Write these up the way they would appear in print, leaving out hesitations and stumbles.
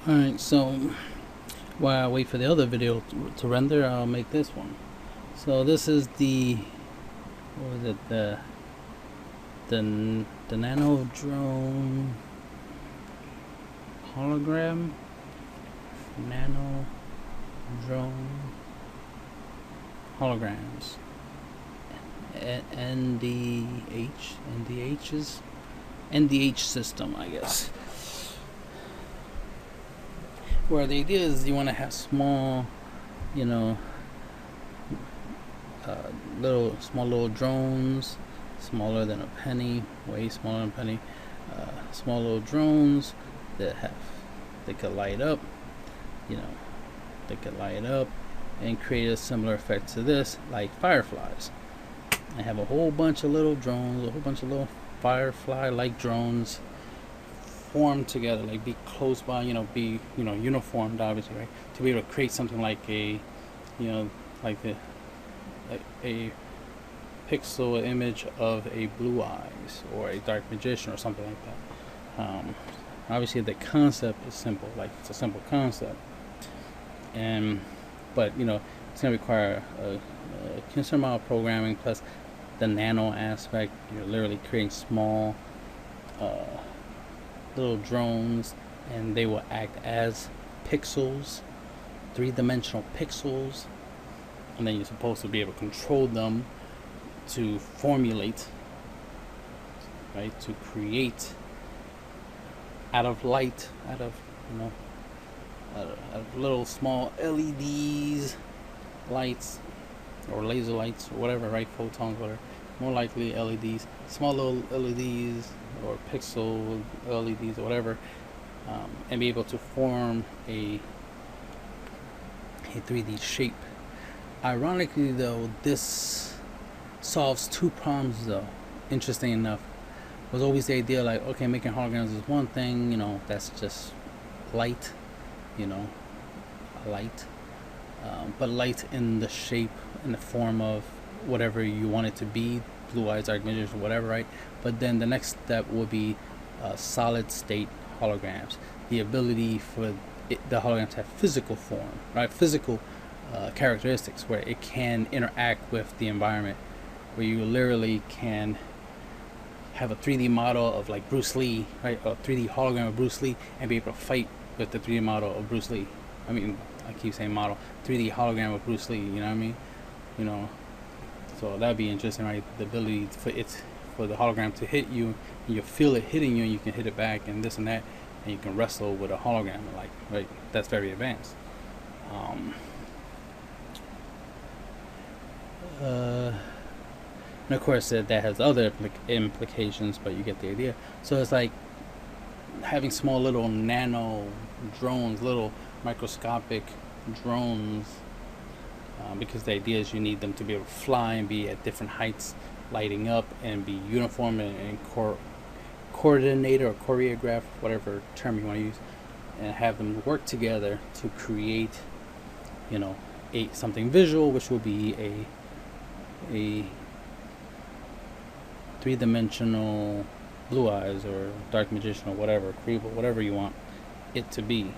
Alright, so while I wait for the other video to render, I'll make this one. So this is the, what was it, the Nano drone hologram, Nano drone holograms, NDH system, I guess. Where the idea is you want to have small, you know, small little drones, smaller than a penny, way smaller than a penny, small little drones that could light up, they could light up and create a similar effect to this, like fireflies. I have a whole bunch of little drones, a whole bunch of little firefly-like drones formed together, like be close by, be uniformed, obviously, right? To be able to create something like a, like a pixel image of a Blue Eyes or a Dark Magician or something like that. Obviously, the concept is simple, like it's a simple concept, but it's gonna require a considerable amount of programming plus the nano aspect. You're literally creating small little drones, and they will act as pixels, three-dimensional pixels, and then you're supposed to be able to control them to formulate, right, to create out of light, out of little small LEDs, lights, or laser lights, or whatever, right, photons, whatever, more likely LEDs, small little LEDs, or pixel LEDs, or whatever, and be able to form a 3D shape. Ironically, though, this solves two problems, though. Interesting enough, was always the idea, like, okay, making holograms is one thing, that's just light, light, but light in the shape, in the form of whatever you want it to be, Blue Eyes, Dark Magician, whatever, right? But then the next step would be solid state holograms, the ability for the holograms to have physical form, right? Physical characteristics where it can interact with the environment, where you literally can have a 3D model of like Bruce Lee, right? A 3D hologram of Bruce Lee, and be able to fight with the 3D model of Bruce Lee. I mean, I keep saying model, 3D hologram of Bruce Lee, you know what I mean? So that'd be interesting, right? The ability for the hologram to hit you, and you feel it hitting you, and you can hit it back, and this and that, and you can wrestle with a hologram, like, right? That's very advanced. And of course, that has other implications, but you get the idea. So it's like having small little nano drones, little microscopic drones, because the idea is you need them to be able to fly and be at different heights, lighting up, and be uniform and coordinated or choreographed, whatever term you want to use, and have them work together to create, something visual, which will be a three-dimensional Blue Eyes or Dark Magician or whatever, Creeble, whatever you want it to be.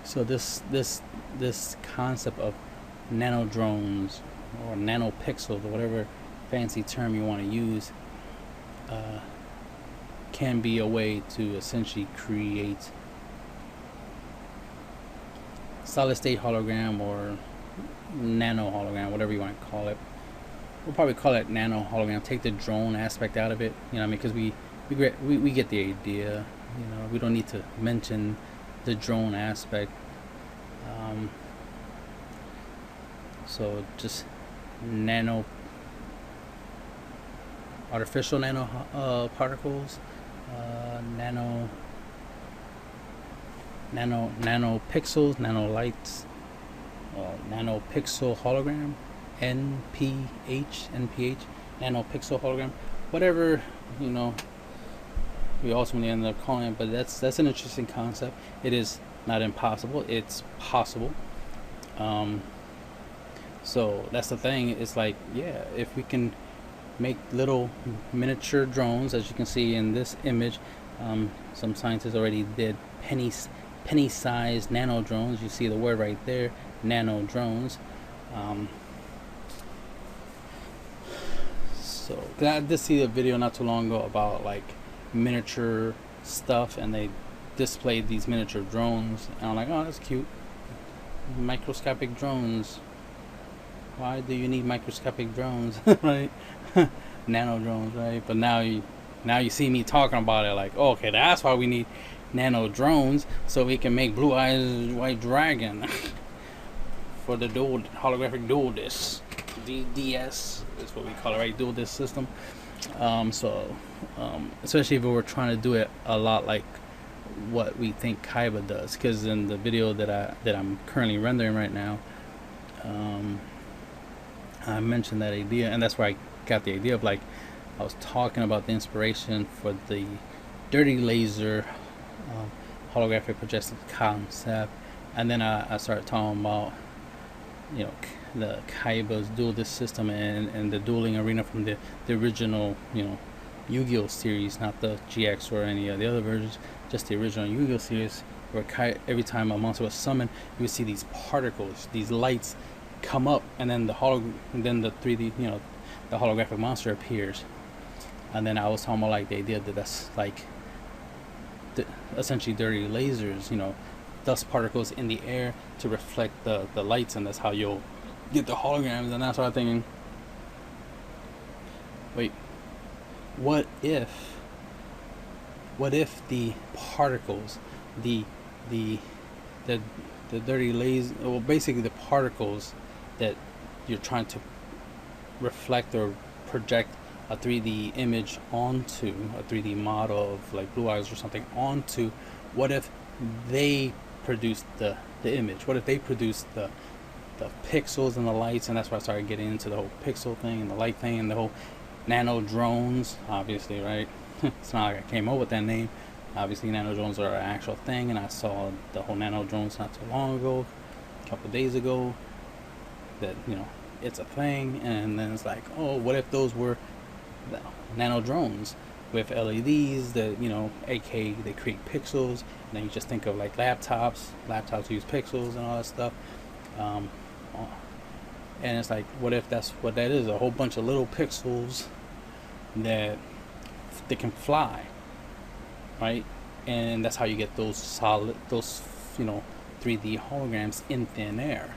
So this concept of nano drones or nano pixels or whatever fancy term you want to use can be a way to essentially create solid state hologram or nano hologram, whatever you want to call it. We'll probably call it nano hologram. Take the drone aspect out of it, because we get the idea. We don't need to mention the drone aspect. So just artificial nano particles, nano pixels, nano lights, nano pixel hologram, NPH, nano pixel hologram, whatever we ultimately end up calling it. But that's an interesting concept. It is not impossible, it's possible. So that's the thing. It's like, yeah, if we can make little miniature drones, as you can see in this image. Some scientists already did penny-sized nano drones. You see the word right there, nano drones. So I did see a video not too long ago about like miniature stuff, and they displayed these miniature drones, and I'm like, oh, that's cute. Microscopic drones. Why do you need microscopic drones? Right? Nano drones, right? But now you see me talking about it like, oh, okay, that's why we need nano drones, so we can make Blue Eyes White Dragon for the dual holographic dual disc. DDS is what we call it, right? Dual disc system. Especially if we were trying to do it a lot like what we think Kaiba does, because in the video that I'm currently rendering right now, I mentioned that idea, and that's where I got the idea of, like, I was talking about the inspiration for the dirty laser holographic projection concept, and then I started talking about, you know, the Kaiba's dual disc system and the dueling arena from the original, you know, YUGIOH series, not the GX or any of the other versions, just the original YUGIOH series, where every time a monster was summoned, you would see these particles, these lights come up, and then the 3D, you know, the holographic monster appears. And then I was talking about like the idea that that's like essentially dirty lasers, you know, dust particles in the air to reflect the lights, and that's how you'll get the holograms. And that's what I'm thinking, wait, what if the particles, the dirty laser, well, basically the particles that you're trying to reflect or project a 3D image onto, a 3D model of like Blue Eyes or something onto, what if they produce the image? What if they produce the pixels and the lights? And that's why I started getting into the whole pixel thing and the light thing and the whole nano drones, obviously, right? It's not like I came up with that name. Obviously, nano drones are an actual thing, and I saw the whole nano drones not too long ago, a couple days ago, that, you know, it's a thing. And then it's like, oh, what if those were the nano drones with LEDs that, you know, aka they create pixels, and then you just think of like laptops use pixels and all that stuff. And it's like, what if that's what that is, a whole bunch of little pixels that they can fly, right? And that's how you get those you know, 3D holograms in thin air.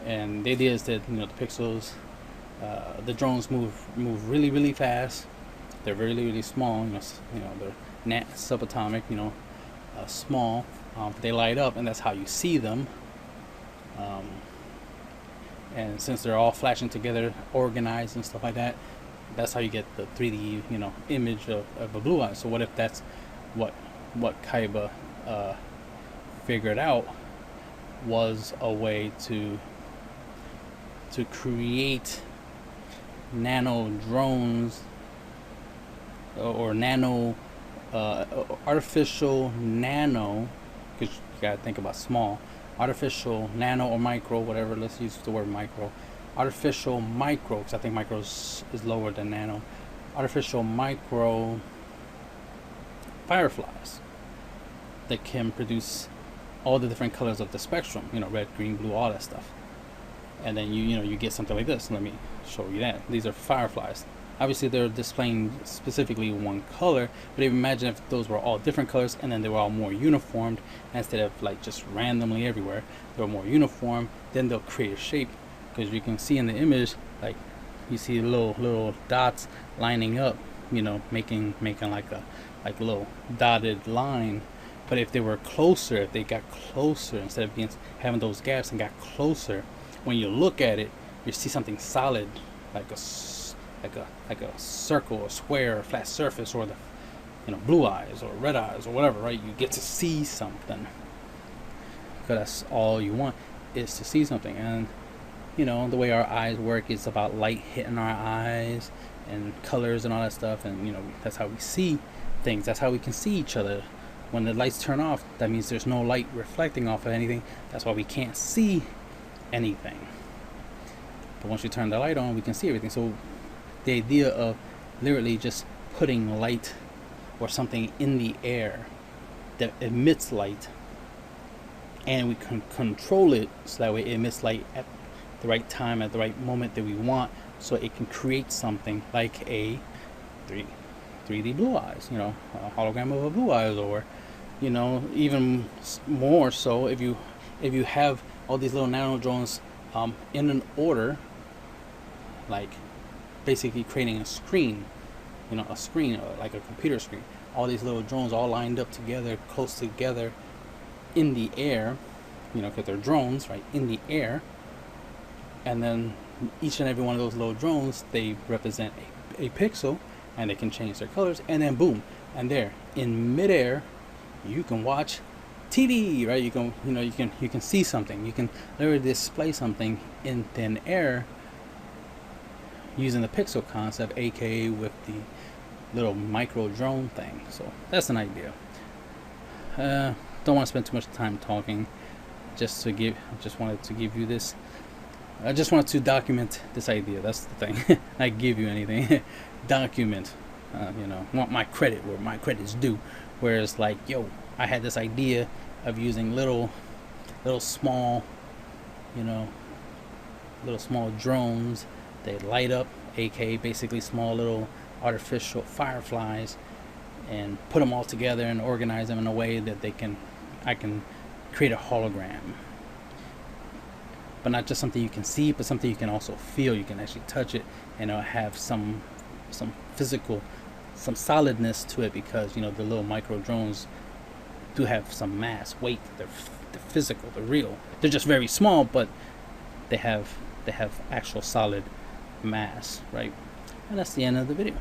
And the idea is that, you know, the pixels, the drones move really, really fast. They're really, really small. You know, they're subatomic. You know, small. They light up, and that's how you see them. And since they're all flashing together, organized and stuff like that, that's how you get the 3D, you know, image of a Blue Eye. So what if that's what Kaiba figured out was a way to create nano drones or nano artificial nano, because you gotta think about small, artificial nano or micro, whatever, let's use the word micro, artificial micro, because I think micro is lower than nano, artificial micro fireflies that can produce all the different colors of the spectrum, you know, red, green, blue, all that stuff. And then you get something like this. Let me show you that. These are fireflies. Obviously they're displaying specifically one color, but imagine if those were all different colors and then they were all more uniformed, instead of like just randomly everywhere. They were more uniform, then they'll create a shape, because you can see in the image, like, you see little dots lining up, you know, making like a little dotted line. But if they were closer, if they got closer, instead of having those gaps and got closer, when you look at it, you see something solid, like a circle, or square, or flat surface, or the, you know, blue eyes or red eyes or whatever, right? You get to see something, because that's all you want, is to see something. And, you know, the way our eyes work is about light hitting our eyes and colors and all that stuff, and, you know, that's how we see things. That's how we can see each other. When the lights turn off, that means there's no light reflecting off of anything. That's why we can't see anything. But once you turn the light on, we can see everything. So the idea of literally just putting light or something in the air that emits light, and we can control it so that way it emits light at the right time, at the right moment that we want, so it can create something like a 3D blue eyes, you know, a hologram of a blue eyes, or, you know, even more so if you have all these little nano drones in an order, like basically creating a screen, you know, a screen like a computer screen, all these little drones all lined up together, close together in the air, you know, because they're drones, right, in the air. And then each and every one of those little drones, they represent a pixel, and they can change their colors, and then boom, and there in midair you can watch TV, right? You can see something, you can literally display something in thin air using the pixel concept, aka with the little micro drone thing. So that's an idea. Don't want to spend too much time talking. Just wanted to give you this. I just wanted to document this idea. That's the thing. I give you anything. Document. You know, want my credit where my credit's due. Whereas, like, yo, I had this idea of using little small, you know, little small drones. They light up, aka basically small little artificial fireflies, and put them all together and organize them in a way that I can create a hologram. But not just something you can see, but something you can also feel. You can actually touch it, and it'll have some physical, some solidness to it, because, you know, the little micro drones do have some mass, weight. They're physical, they're real. They're just very small, but they have actual solid mass, right? And that's the end of the video.